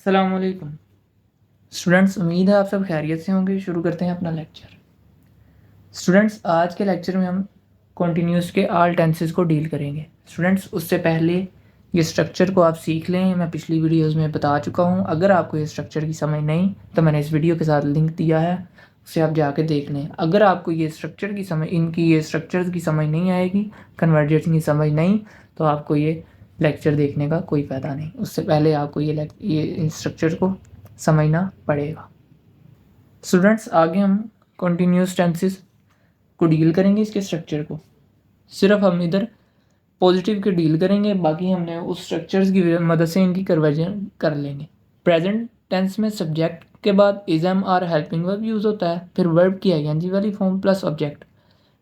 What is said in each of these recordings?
अस्सलामुअलैकुम स्टूडेंट्स, उम्मीद है आप सब खैरियत से होंगे। शुरू करते हैं अपना लेक्चर। स्टूडेंट्स, आज के लेक्चर में हम कॉन्टीन्यूस के ऑल टेंसेस को डील करेंगे। स्टूडेंट्स, उससे पहले ये स्ट्रक्चर को आप सीख लें। मैं पिछली वीडियोस में बता चुका हूँ। अगर आपको ये स्ट्रक्चर की समझ नहीं तो मैंने इस वीडियो के साथ लिंक दिया है, उसे आप जाके देख लें। अगर आपको ये स्ट्रक्चर की समझ ये स्ट्रक्चर्स की समझ नहीं आएगी, कन्वर्जेंस की समझ नहीं, तो आपको ये लेक्चर देखने का कोई फ़ायदा नहीं। उससे पहले आपको ये स्ट्रक्चर को समझना पड़ेगा। स्टूडेंट्स, आगे हम कॉन्टीन्यूस टेंसेस को डील करेंगे। इसके स्ट्रक्चर को सिर्फ हम इधर पॉजिटिव के डील करेंगे, बाकी हमने उस स्ट्रक्चर्स की मदद से इनकी कन्वर्जन कर लेंगे। प्रेजेंट टेंस में सब्जेक्ट के बाद is am are helping verb use होता है, फिर वर्ब की आईएनजी वाली form plus object.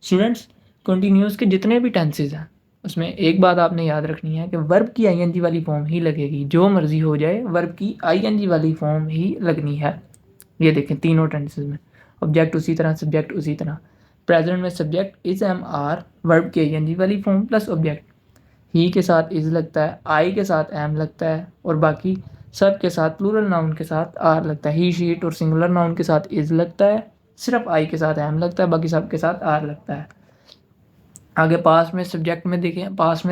Students, continuous के जितने भी टेंसेज हैं उसमें एक बात आपने याद रखनी है कि वर्ब की आईएनजी वाली फॉर्म ही लगेगी। जो मर्जी हो जाए, वर्ब की आईएनजी वाली फॉर्म ही लगनी है। ये देखें, तीनों टेंसेस में ऑब्जेक्ट उसी तरह, सब्जेक्ट उसी तरह। प्रेजेंट में subject is am are, verb की आईएनजी वाली फॉर्म प्लस ऑब्जेक्ट। ही के साथ इज लगता है, आई के साथ एम लगता है, और बाकी सब के साथ प्लूरल नाउन के साथ आर लगता है। ही, शी, इट और सिंगुलर नाउन के साथ इज लगता है, सिर्फ आई के साथ एम लगता है, बाकी सब के साथ आर लगता है। आगे पास में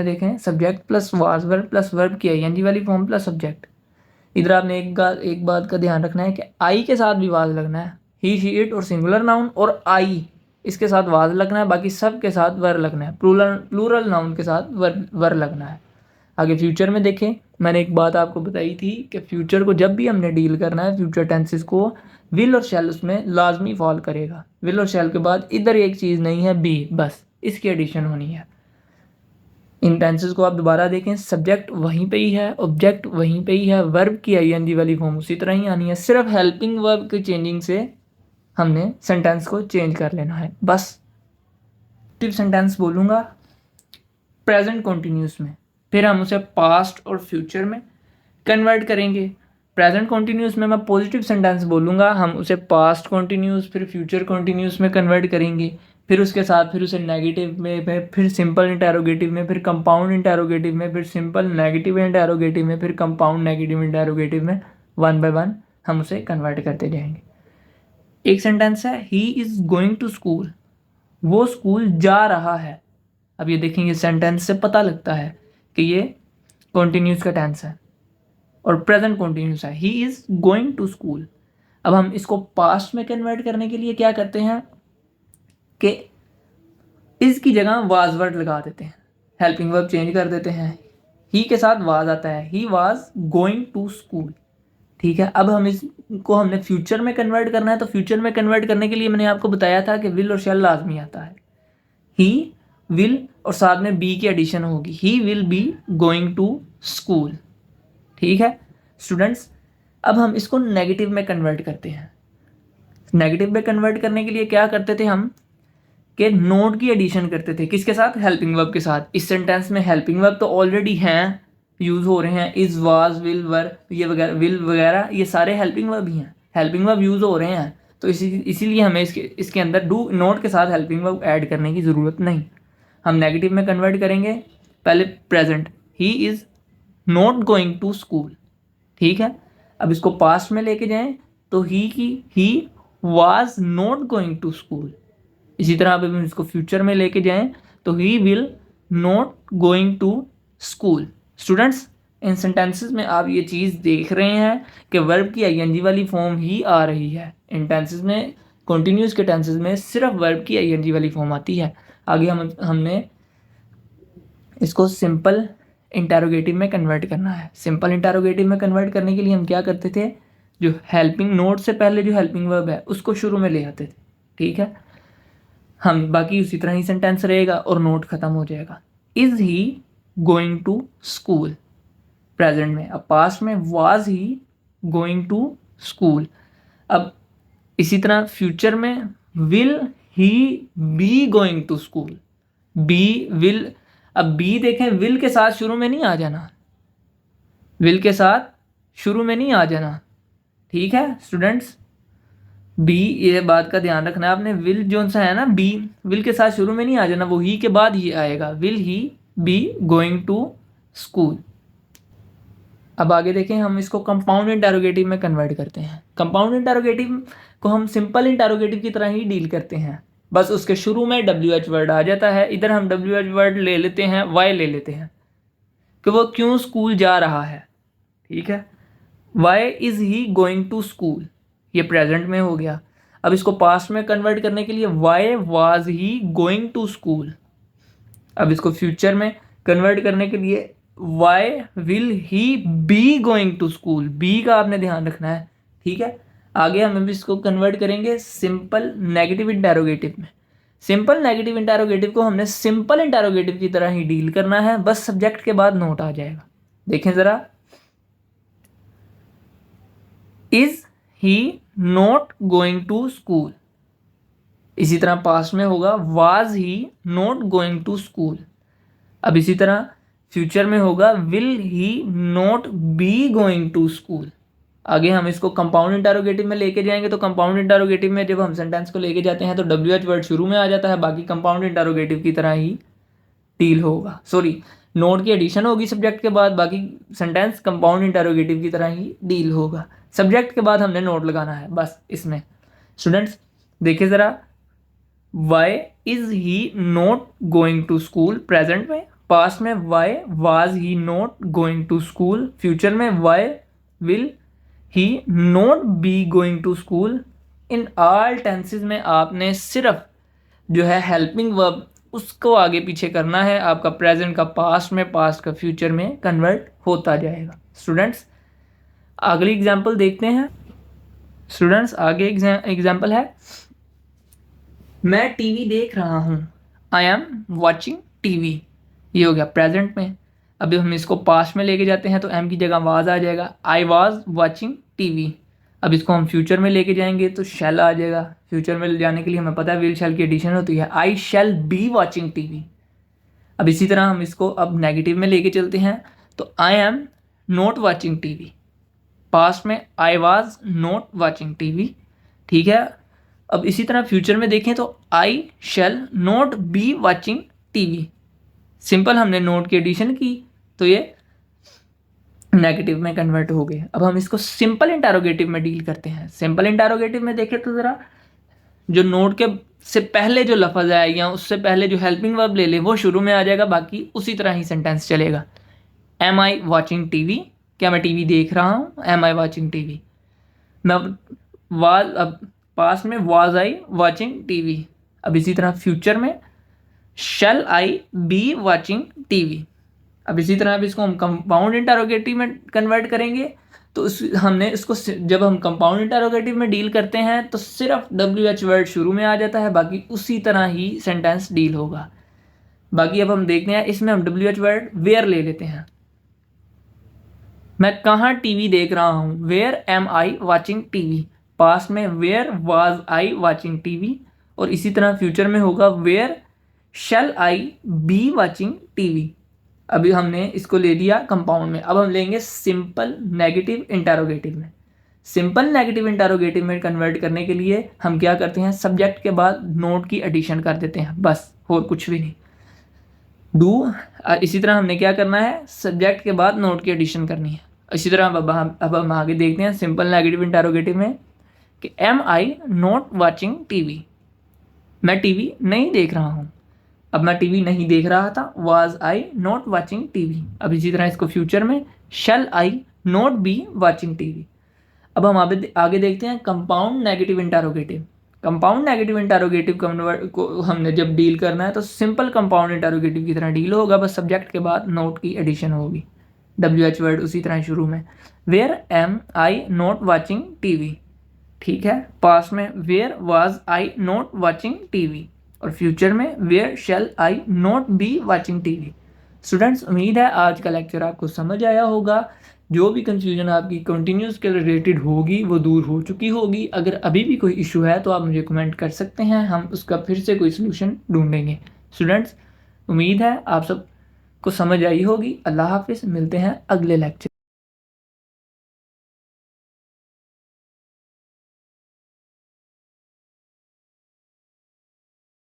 देखें subject plus was verb plus verb की आईएनजी वाली फॉर्म प्लस सब्जेक्ट। इधर आपने एक बात का ध्यान रखना है कि आई के साथ भी वाज लगना है। ही, शी, इट और सिंगुलर नाउन और आई, इसके साथ वाज लगना है, बाकी सब के साथ वर लगना है। प्लूरल नाउन के साथ वर लगना है। आगे फ्यूचर में देखें, मैंने एक बात आपको बताई थी कि फ्यूचर को जब भी हमने डील करना है, फ्यूचर टेंसेस को, विल और शैल उसमें लाजमी फॉल करेगा। विल और शैल के बाद इधर एक चीज़ नहीं है, बी, बस इसकी एडिशन होनी है। इन टेंसेस को आप दोबारा देखें, सब्जेक्ट वहीं पे ही है, ऑब्जेक्ट वहीं पे ही है, वर्ब की आईएनजी वाली फॉर्म उसी तरह ही आनी है। सिर्फ हेल्पिंग वर्ब की चेंजिंग से हमने सेंटेंस को चेंज कर लेना है बस। सेंटेंस बोलूँगा प्रेजेंट कॉन्टिन्यूस में, फिर हम उसे पास्ट और फ्यूचर में कन्वर्ट करेंगे। प्रेजेंट कॉन्टिन्यूस में मैं पॉजिटिव सेंटेंस बोलूँगा, हम उसे पास्ट कॉन्टिन्यूस फिर फ्यूचर कॉन्टिन्यूस में कन्वर्ट करेंगे। फिर उसके साथ फिर उसे नेगेटिव में, फिर सिंपल इंटेरोगेटिव में, फिर कंपाउंड इंटेरोगेटिव में, फिर सिंपल नेगेटिव इंटेरोगेटिव में, फिर कंपाउंड नेगेटिव इंटेरोगेटिव में, वन बाय वन हम उसे कन्वर्ट करते जाएंगे। एक सेंटेंस है, he is going to school, वो स्कूल जा रहा है। अब ये देखेंगे, सेंटेंस से पता लगता है कि ये कॉन्टिन्यूस का टेंस है और प्रेजेंट कॉन्टिन्यूस है। He is going to school. अब हम इसको पास्ट में कन्वर्ट करने के लिए क्या करते हैं कि इस की जगह वाज वर्ड लगा देते हैं, हेल्पिंग वर्ब चेंज कर देते हैं। ही के साथ वाज आता है, he was going to school. ठीक है, अब हम इसको हमने फ्यूचर में कन्वर्ट करना है, तो फ्यूचर में कन्वर्ट करने के लिए मैंने आपको बताया था कि विल और शैल लाजमी आता है। ही विल और साथ में बी की एडिशन होगी, he will be going to school. ठीक है स्टूडेंट्स, अब हम इसको नेगेटिव में कन्वर्ट करते हैं। नेगेटिव में कन्वर्ट करने के लिए क्या करते थे हम कि नोट की एडिशन करते थे, किसके साथ? हेल्पिंग वर्ब के साथ। इस सेंटेंस में हेल्पिंग वर्ब तो ऑलरेडी हैं, यूज हो रहे हैं, इज, वाज, विल, वर, ये वगैरह, विल वगैरह, ये सारे हेल्पिंग वर्ब ही हैं, हेल्पिंग वर्ब यूज हो रहे हैं। तो इसीलिए हमें इसके अंदर डू नोट के साथ हेल्पिंग वर्ब ऐड करने की ज़रूरत नहीं। हम नेगेटिव में कन्वर्ट करेंगे। पहले present, he is not going to school. ठीक है, अब इसको पास्ट में लेके जाएं तो he was not going to school. इसी तरह अब हम इसको फ्यूचर में लेके जाएं तो he will not going to school. Students, इन सेंटेंसेस में आप ये चीज़ देख रहे हैं कि वर्ब की आईएनजी वाली फॉर्म ही आ रही है। इन टेंसेस में, कॉन्टिन्यूस के टेंसेस में सिर्फ वर्ब की आईएनजी वाली फॉर्म आती है। आगे हमने इसको सिंपल इंटेरोगेटिव में कन्वर्ट करना है। सिंपल इंटेरोगेटिव में कन्वर्ट करने के लिए हम क्या करते थे, जो हेल्पिंग नोट से पहले जो हेल्पिंग वर्ब है उसको शुरू में ले आते थे। ठीक है, हम बाकी उसी तरह ही सेंटेंस रहेगा और नोट खत्म हो जाएगा। Is he going to school present में। अब पास्ट में was he going to school. अब इसी तरह फ्यूचर में will he be going to school. Be will, अब बी देखें, विल के साथ शुरू में नहीं आ जाना, विल के साथ शुरू में नहीं आ जाना। ठीक है स्टूडेंट्स, बी, ये बात का ध्यान रखना है आपने। विल जो सा है ना, बी, विल के साथ शुरू में नहीं आ जाना, वो ही के बाद ही आएगा। Will he be going to school. अब आगे देखें, हम इसको कंपाउंड इंटरोगेटिव में कन्वर्ट करते हैं। कंपाउंड इंटरोगेटिव को हम सिंपल इंटरोगेटिव की तरह ही डील करते हैं, बस उसके शुरू में WH वर्ड आ जाता है। इधर हम WH वर्ड ले लेते हैं, वाई ले लेते हैं कि वो क्यों स्कूल जा रहा है। ठीक है, why is he going to school, ये प्रेजेंट में हो गया। अब इसको पास्ट में कन्वर्ट करने के लिए why was he going to school. अब इसको फ्यूचर में कन्वर्ट करने के लिए why will he be going to school, be का आपने ध्यान रखना है। ठीक है, आगे हम इसको कन्वर्ट करेंगे सिंपल नेगेटिव इंटरोगेटिव में। सिंपल नेगेटिव इंटरोगेटिव को हमने सिंपल इंटरोगेटिव की तरह ही डील करना है, बस सब्जेक्ट के बाद नोट आ जाएगा। देखें जरा, is he not going to school. इसी तरह पास्ट में होगा was he not going to school. अब इसी तरह फ्यूचर में होगा will he not be going to school. आगे हम इसको कंपाउंड इंटरोगेटिव में लेके जाएंगे, तो कंपाउंड इंटरोगेटिव में जब हम सेंटेंस को लेके जाते हैं तो WH वर्ड शुरू में आ जाता है, बाकी कंपाउंड इंटरोगेटिव की तरह ही डील होगा। सॉरी, नोट की एडिशन होगी सब्जेक्ट के बाद, बाकी सेंटेंस कंपाउंड इंटरोगेटिव की तरह ही डील होगा। सब्जेक्ट के बाद हमने नोट लगाना है बस इसमें। स्टूडेंट्स देखिए ज़रा, why is he not going to school present में, पास्ट में why was he not going to school, future में why will he not be going to school. In all tenses में आपने सिर्फ जो है हेल्पिंग वर्ब उसको आगे पीछे करना है, आपका प्रेजेंट का पास्ट में, पास्ट का फ्यूचर में कन्वर्ट होता जाएगा। स्टूडेंट्स अगली एग्जाम्पल देखते हैं। स्टूडेंट्स आगे एग्जाम्पल है, मैं टीवी देख रहा हूँ, आई एम वॉचिंग टीवी। ये हो गया प्रेजेंट में। अभी हम इसको पास्ट में लेके जाते हैं तो एम की जगह वाज आ जाएगा, आई वाज वॉचिंग टीवी। अब इसको हम फ्यूचर में लेके जाएंगे तो शैल आ जाएगा। फ्यूचर में ले जाने के लिए हमें पता है विल शैल की एडिशन होती है, आई शैल बी वॉचिंग टीवी। अब इसी तरह हम इसको अब नेगेटिव में लेके चलते हैं तो I am not watching TV, past में I was not watching TV. ठीक है, अब इसी तरह फ्यूचर में देखें तो I shall not be watching TV. Simple हमने नोट की एडिशन की तो ये नेगेटिव में कन्वर्ट हो गए। अब हम इसको सिंपल इंटरोगेटिव में डील करते हैं। सिंपल इंटरोगेटिव में देखें तो ज़रा, जो नोट के से पहले जो लफ्ज़ आए या उससे पहले जो हेल्पिंग वर्ब ले ले वो शुरू में आ जाएगा, बाकी उसी तरह ही सेंटेंस चलेगा। एम आई वॉचिंग टीवी, क्या मैं टीवी देख रहा हूँ, एम आई वॉचिंग टीवी। मैं वाज, अब पास्ट में वाज आई वॉचिंग टीवी। अब इसी तरह फ्यूचर में शैल आई बी वॉचिंग टीवी। अब इसी तरह अब इसको हम कंपाउंड इंटरोगेटिव में कन्वर्ट करेंगे तो हमने इसको जब हम कंपाउंड इंटरोगेटिव में डील करते हैं तो सिर्फ WH वर्ड शुरू में आ जाता है, बाकी उसी तरह ही सेंटेंस डील होगा। बाकी अब हम देखते हैं, इसमें हम WH वर्ड वेयर ले लेते हैं। मैं कहाँ टीवी देख रहा हूँ, where am I watching TV. Past में where was I watching TV, और इसी तरह फ्यूचर में होगा where shall I be watching TV. अभी हमने इसको ले लिया कंपाउंड में। अब हम लेंगे सिंपल नेगेटिव इंटरोगेटिव में। सिंपल नेगेटिव इंटरोगेटिव में कन्वर्ट करने के लिए हम क्या करते हैं, सब्जेक्ट के बाद नोट की एडिशन कर देते हैं, बस और कुछ भी नहीं। डू, इसी तरह हमने क्या करना है, सब्जेक्ट के बाद नोट की एडिशन करनी है। इसी तरह अब हम आगे देखते हैं सिंपल नेगेटिव इंटरोगेटिव में कि am I not watching TV, मैं टीवी नहीं देख रहा हूँ। अब मैं टीवी नहीं देख रहा था, was I not watching TV. अब इसी तरह इसको फ्यूचर में शैल I not be watching TV. अब हम आगे देखते हैं compound negative interrogative. Compound negative interrogative को हमने जब डील करना है तो सिंपल कंपाउंड इंटरोगेटिव की तरह डील होगा, बस सब्जेक्ट के बाद नोट की एडिशन होगी। WH वर्ड उसी तरह शुरू में, where am I not watching TV. ठीक है, पास्ट में where was I not watching TV, और फ्यूचर में where shall I not be watching TV. Students उम्मीद है आज का लेक्चर आपको समझ आया होगा। जो भी कंफ्यूजन आपकी कंटिन्यूस के रिलेटेड होगी वो दूर हो चुकी होगी। अगर अभी भी कोई इशू है तो आप मुझे कमेंट कर सकते हैं, हम उसका फिर से कोई सलूशन ढूंढेंगे। स्टूडेंट्स उम्मीद है आप सब को समझ आई होगी। अल्लाह हाफिज़, मिलते हैं अगले लेक्चर।